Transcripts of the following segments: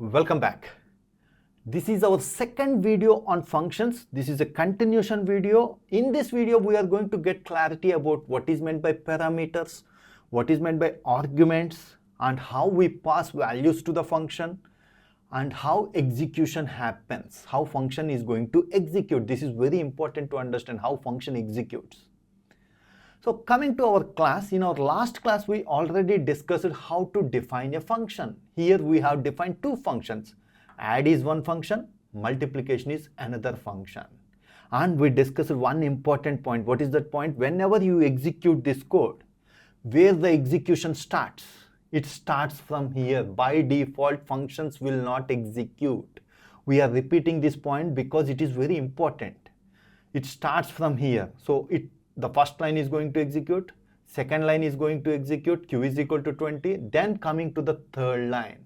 Welcome back. This is our second video on functions. This is a continuation video. In this video, we are going to get clarity about what is meant by parameters, what is meant by arguments, and how we pass values to the function, and how execution happens, how function is going to execute. This is very important to understand how function executes. So coming to our class, in our last class, we already discussed how to define a function. Here we have defined two functions. Add is one function, multiplication is another function. And we discussed one important point. What is that point? Whenever you execute this code, where the execution starts, it starts from here. By default, functions will not execute. We are repeating this point because it is very important. It starts from here. So the first line is going to execute, second line is going to execute, q is equal to 20. Then coming to the third line,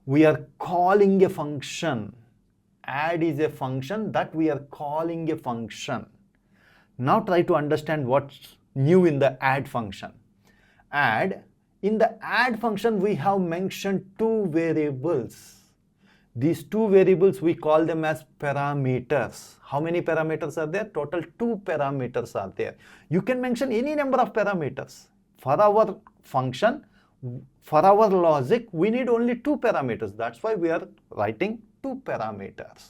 we are calling a function. Add is a function that we are calling a function. Now try to understand what's new in the add function. In the add function, we have mentioned two variables. These two variables, we call them as parameters. How many parameters are there? Total 2 parameters are there. You can mention any number of parameters. For our function, for our logic, we need only 2 parameters. That's why we are writing 2 parameters.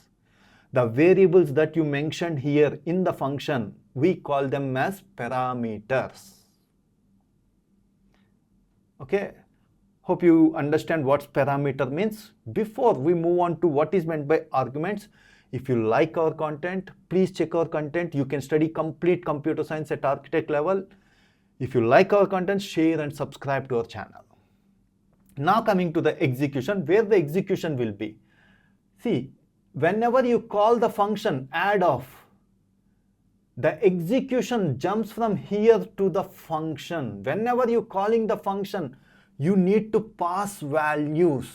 The variables that you mentioned here in the function, we call them as parameters. Okay. Hope you understand what parameter means. Before we move on to what is meant by arguments, if you like our content, please check our content. You can study complete computer science at architect level. If you like our content, share and subscribe to our channel. Now coming to the execution, where the execution will be. See, whenever you call the function add of, the execution jumps from here to the function. Whenever you're calling the function, you need to pass values.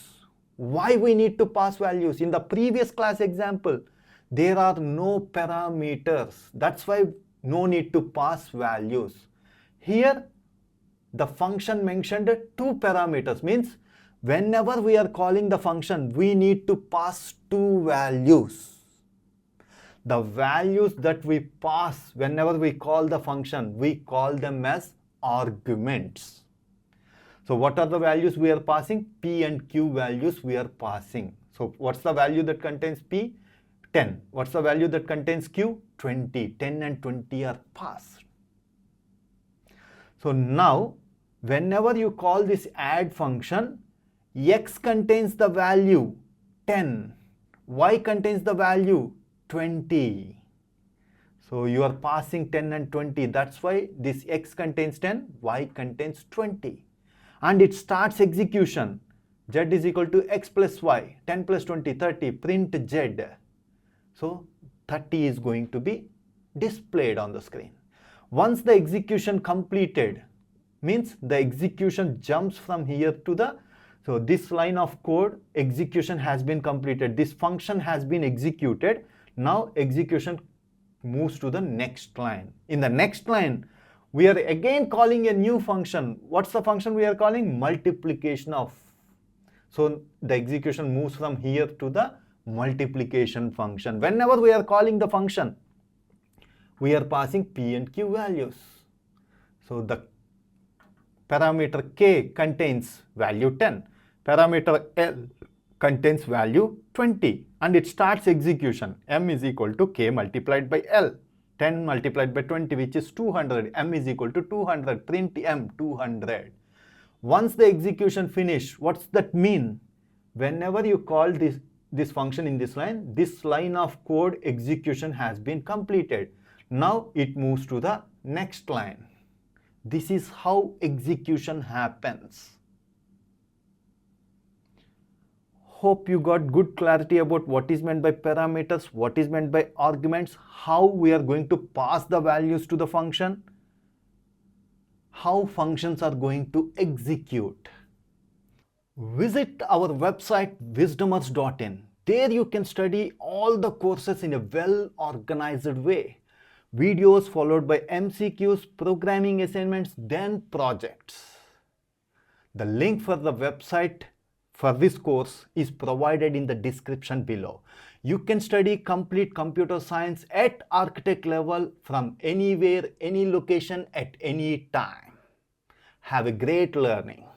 Why we need to pass values? In the previous class example, there are no parameters. That's why no need to pass values. Here, the function mentioned 2 parameters. Means whenever we are calling the function, we need to pass 2 values. The values that we pass whenever we call the function, we call them as arguments. So what are the values we are passing? P and Q values we are passing. So what's the value that contains P? 10. What's the value that contains Q? 20. 10 and 20 are passed. So now, whenever you call this add function, X contains the value 10. Y contains the value 20. So you are passing 10 and 20. That's why this X contains 10, Y contains 20. And it starts execution. Z is equal to X plus Y, 10 plus 20, 30, print Z. So 30 is going to be displayed on the screen. Once the execution completed, means the execution jumps from here to the, so this line of code, execution has been completed. This function has been executed. Now execution moves to the next line. In the next line, we are again calling a new function. What's the function we are calling? Multiplication of. So the execution moves from here to the multiplication function. Whenever we are calling the function, we are passing P and Q values. So the parameter K contains value 10. Parameter L contains value 20. And it starts execution. M is equal to K multiplied by L. 10 multiplied by 20, which is 200. M is equal to 200. Print M, 200. Once the execution finished, what's that mean? Whenever you call this function in this line of code execution has been completed. Now it moves to the next line. This is how execution happens. Hope you got good clarity about what is meant by parameters, what is meant by arguments, how we are going to pass the values to the function, how functions are going to execute. Visit our website wisdomers.in. There you can study all the courses in a well-organized way. Videos followed by MCQs, programming assignments, then projects. The link for the website for this course is provided in the description below. You can study complete computer science at architect level from anywhere, any location, at any time. Have a great learning.